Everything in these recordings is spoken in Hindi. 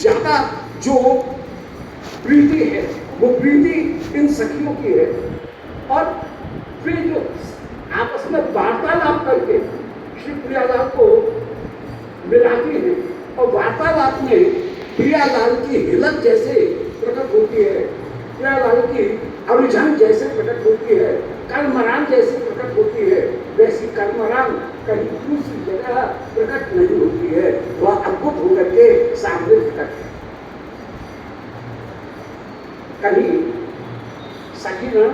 ज्यादा जो प्रीति है वो प्रीति इन सखियों की है। और फिर जो आपस में वार्तालाप करके श्री प्रियालाल को मिलाती है और वार्तालाप में प्रियालाल की हिलक जैसे प्रकट होती है, प्रियालाल की अभिझन जैसे प्रकट होती है, कर्मरान जैसे प्रकट होती है, वैसी कर्मरान कहीं दूसरी जगह प्रकट नहीं होती है। वह अद्भुत होकर के सामने प्रकट है। कहीं सखीगण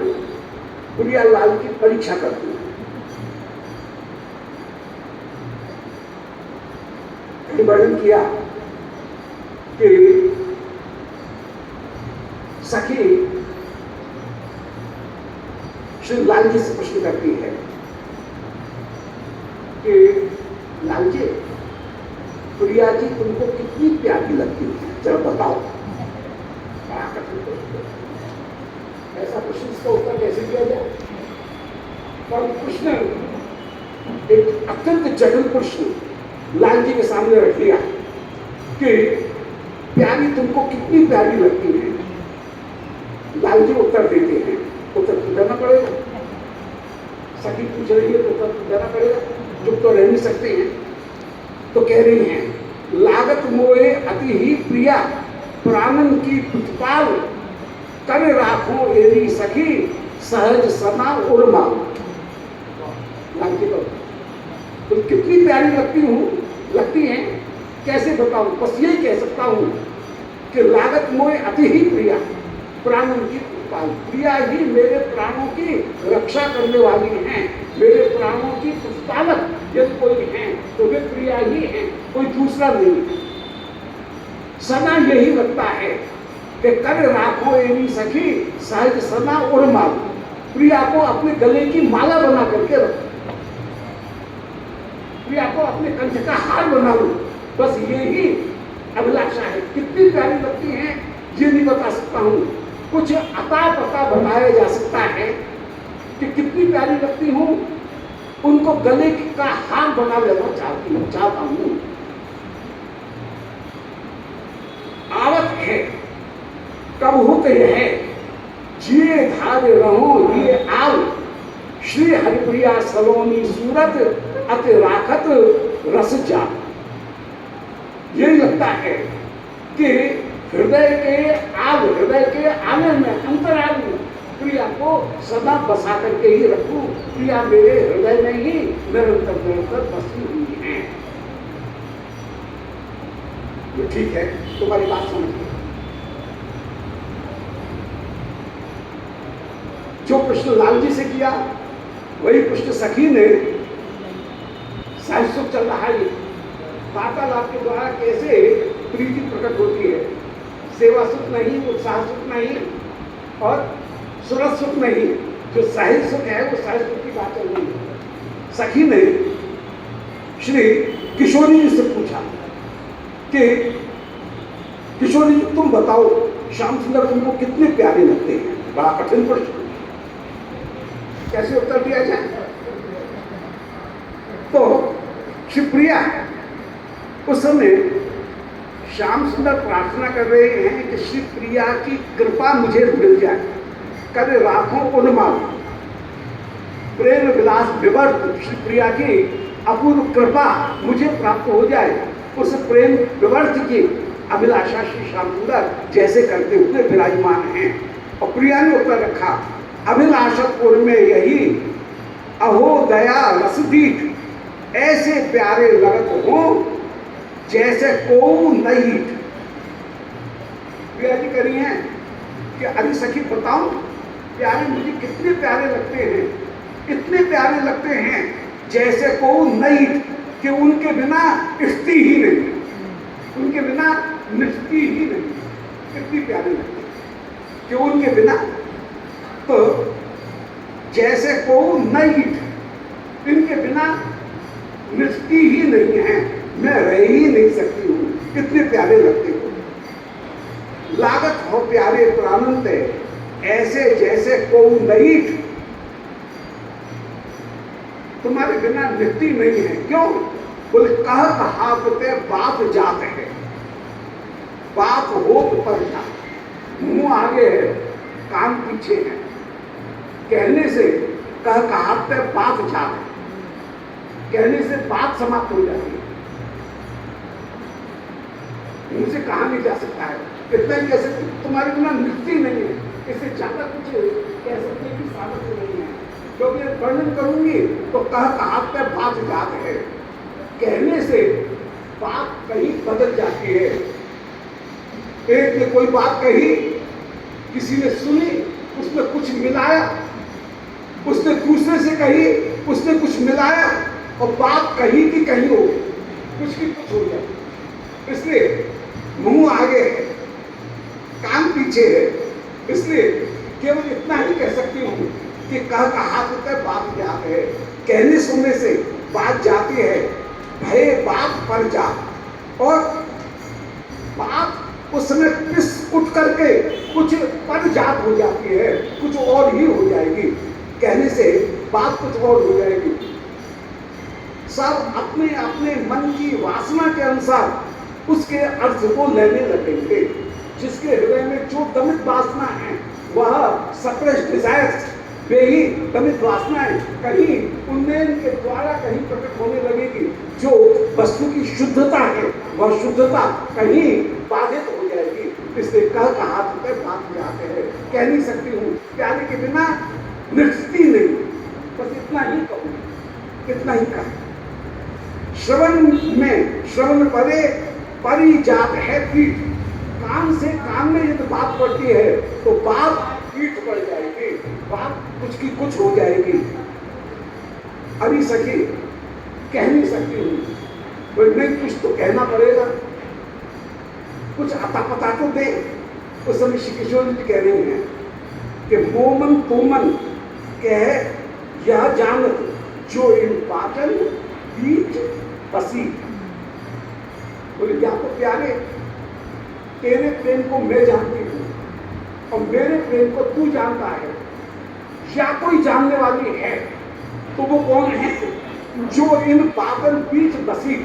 प्रियालाल की परीक्षा करती है। वर्णन किया कि सखी श्री लाल जी से प्रश्न करती है कि लाल जी, प्रिया जी तुमको कितनी प्यारी लगती है, जरा बताओ। बड़ा कठिन प्रश्न, ऐसा प्रश्न इसका उत्तर कैसे दिया जाए? पर प्रश्न एक अत्यंत जटिल प्रश्न लाल जी के सामने रख लिया कि प्यारी तुमको कितनी प्यारी लगती है। लाल जी उत्तर देते हैं, उत्तर तो देना पड़ेगा, सखी पूछ रही है तो उत्तर तो देना पड़ेगा, चुप तो रह नहीं सकते हैं। तो कह रही हैं, लागत मोए अति ही प्रिया प्राणन की प्रतिपाल कर राखो एरी सखी सहज सना उर्मा। लाल जी तुम कितनी प्यारी लगती हैं, कैसे बताऊं? बस यही कह सकता हूं कि लागत मोए अति ही प्रिया प्राणों की प्रतिपाल, प्रिया ही मेरे प्राणों की रक्षा करने वाली हैं, मेरे प्राणों की प्रतिपालक यदि कोई हैं तो वे प्रिया ही हैं, कोई दूसरा नहीं है। सना यही लगता है कि कर राखो एनी सखी सहज सना उर्मा, प्रिया को अपने गले की माला बना करके रखो, प्रिया को अपने कंठ का हार बना लो, बस यही अभिलाषा है। कितनी प्यारी लगती हैं ये नहीं बता सकता हूं, कुछ अता पता बताया जा सकता है कि कितनी प्यारी लगती हूं, उनको गले का हार बना लेना चाहता हूं। आवत है कब होते है जिए धार रहो ये आल, श्री हरिप्रिया सलोनी सूरत अति राखत रस जा। यही लगता है कि हृदय के आने में, अंतराल में प्रिया को सदा बसा करके ही रखूं, प्रिया मेरे हृदय में ही निरंतर बसी हुई है। ये ठीक है, तुम्हारी बात समझ गई। जो प्रश्न लाल जी से किया वही प्रश्न सखी ने, साहित्य चल रहा है वार्तालाप के द्वारा कैसे प्रीति प्रकट होती है, सेवा सुख नहीं, उत्साह सुख नहीं और सुरत सुख नहीं, जो साहित्य सुख है वो साहित्य सुख की बात चल रही है। सखी ने श्री किशोरी जी से पूछा कि किशोरी जी तुम बताओ श्याम सुंदर तुमको कितने प्यारे लगते हैं। बड़ा कठिन प्रश्न, कैसे उत्तर दिया जाए? तो शिवप्रिया उस समय श्याम सुंदर प्रार्थना कर रहे हैं कि श्री प्रिया की कृपा मुझे मिल जाए, कर राखों उन्माद, प्रेम विलास विवर्त, श्री प्रिया की अपूर्व कृपा मुझे प्राप्त हो जाए, उस प्रेम विवर्त की अभिलाषा श्री श्याम सुंदर जैसे करते हुए विराजमान हैं। और प्रिया ने उत्तर रखा, अभिलाषपुर में यही अहो दया रसदीठ, ऐसे प्यारे लगत हो जैसे को नहीं। प्रिया जी कह रही हैं कि अरे सखी बताओ प्यारे मुझे कितने प्यारे लगते हैं, इतने प्यारे लगते हैं जैसे को नहीं, कि उनके बिना स्थिति ही नहीं, उनके बिना निष्ठि ही नहीं, कितनी प्यारे लगते हैं कि उनके बिना, तो जैसे को नहीं, इनके बिना निष्ठि ही नहीं है, मैं रह ही नहीं सकती हूँ, कितने प्यारे लगते हो। लागत हो प्यारे प्राणंत ऐसे जैसे को नहीं, तुम्हारे बिना निष्ठि नहीं है। क्यों? बोले कह कहावते बात जात है, बात हो तो पर था, मुंह आगे है कान पीछे है, कहने से कहावत पे बात जात, कहने से बात समाप्त हो जाती है, मुझसे कहा नहीं जा सकता है, इतना ही कह सकते तुम्हारे बिना निकती नहीं है, इससे ज्यादा कुछ कह सकते की सामर्थ्य नहीं है, क्योंकि वर्णन करूंगी तो कहावत पे बात जात है, कहने से बात कहीं बदल जाती है। एक ने कोई बात कही, किसी ने सुनी, उसमें कुछ मिलाया, उसने दूसरे से कही, उसने कुछ मिलाया, और बात कहीं की कहीं हो गई, कुछ की कुछ हो जाए। इसलिए मुंह आगे है, कान पीछे है, इसलिए केवल इतना ही कह सकती हूं कि कहावत पे बात याद है, कहने सुनने से बात जाती है, भय बात पर जा, और बात उस समय पिस उठ करके कुछ पर जात हो जाती है, कुछ और ही हो जाएगी, कहने से बात कुछ और हो जाएगी। सब अपने अपने मन की वासना के अनुसार उसके अर्थ को लेने लगेंगे। जिसके हृदय में जो दमित वासना है, वह सप्रेस्ड डिजायर्स, वे ही दमित वासनाएं कहीं उन्नयन के द्वारा कहीं प्रकट होने लगेगी। जो वस्तु की शुद्धता है, वह शुद्धता कहीं बाधित हो जाएगी। इसलिए कहावत पे बात जाते हैं, कह नहीं सकती हूँ प्यारे के बिना निष्ठती नहीं, बस इतना ही कहूँ, इतना ही कहा। श्रवण में श्रवण परे परिजात है पीठ, कान से कान में यदि बात पड़ती है तो बात पीठ पड़ जाएगी, बात कुछ की कुछ हो जाएगी। अभी सखी कह नहीं सकती हूँ, तो नहीं कुछ तो कहना पड़ेगा, कुछ अता पता तो दे। उस समय श्री किशोर जी कह रहे हैं कि मोमन तोमन कह यह जानत जो इन पाटन बीच बसी। बोले या तो प्यारे तेरे प्रेम को मैं जानती हूँ और मेरे प्रेम को तू जानता है, या कोई जानने वाली है तो वो कौन है? जो इन पागल बीच बसी,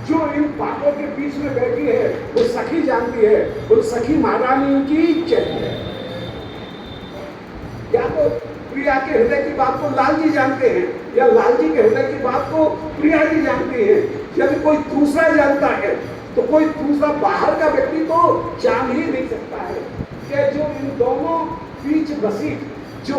जो इन पापों के बीच में बैठी है, वो सखी जानती है। वो सखी महारानी की जय है। या तो प्रिया के हृदय की बात को लाल जी जानते हैं, या लाल जी के हृदय की बात को प्रिया जी जानती है। यदि कोई दूसरा जानता है तो कोई दूसरा बाहर का व्यक्ति तो जान ही नहीं सकता है कि जो इन दोनों बीच बसी, जो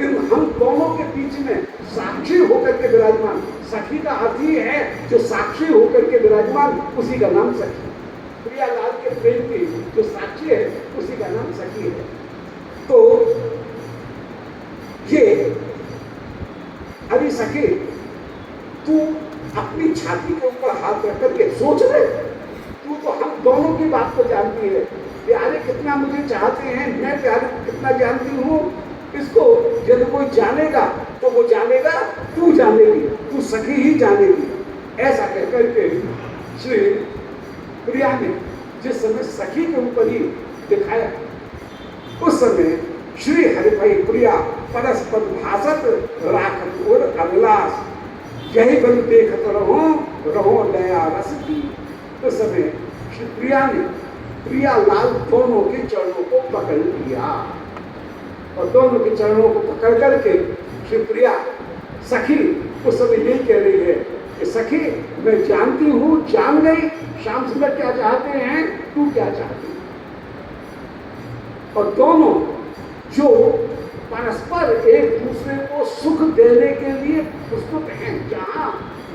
इन हम दोनों के बीच में साक्षी होकर के विराजमान, सखी का अर्थ ही है जो साक्षी होकर के विराजमान, उसी का नाम सखी। प्रिया लाल के प्रेम की जो साक्षी है उसी का नाम सखी है। तो ये अरे सखी तू अपनी छाती के ऊपर हाथ रख करके सोच ले, तू तो हम दोनों की बात को जानती है। प्यारे कितना मुझे चाहते हैं, मैं प्यारे को कितना जानती हूँ, इसको यदि कोई जानेगा तो वो जानेगा, तू जानेगी, तू सखी ही जानेगी। ऐसा कहकर के श्री प्रिया ने जिस समय सखी के ऊपर ही दिखाया, उस समय श्री हरिभाई प्रिया परस्पर भाषत राखत और अभिलाष, यही बल देखत रहो दया रस की। उस समय श्री प्रिया ने प्रिया लाल दोनों के चरणों को पकड़ लिया और दोनों के चरणों को पकड़ करके श्री प्रिया सखी उस समय यही कह रही है कि सखी मैं जानती हूँ, जान गई श्याम सुंदर क्या चाहते हैं, तू क्या चाहती है। और दोनों जो परस्पर एक दूसरे को सुख देने के लिए प्रस्तुत हैं, जहाँ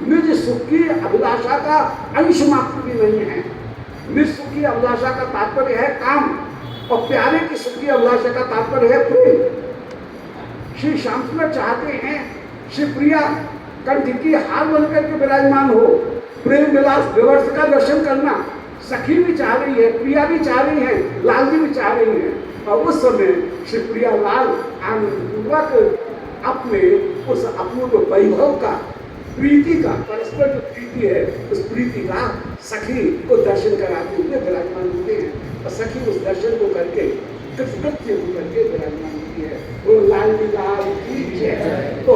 निज सुख की अभिलाषा का अंश मात्र भी नहीं है। निज सुख की अभिलाषा का तात्पर्य है काम, और प्यारे की सुख की अभिलाषा का तात्पर्य है प्रेम। श्री श्याम सुंदर चाहते हैं श्री प्रिया कंठ की हार बनकर के विराजमान हो, प्रेम विलास विवर्ष का दर्शन करना सखी भी चाह रही है, प्रिया भी चाह रही है, लाल जी भी चाह रही है। और उस समय श्री प्रिया लाल आनंदपूर्वक अपने उस अपूर्व वैभव का, प्रीति का, परस्पर जो प्रीति है उस प्रीति का सखी को दर्शन कराते हुए विराजमान होते हैं। और सखी उस दर्शन को करके कृतकृत्य होकर के विराजमान होती है। वो लाल जी लाल की जय। तो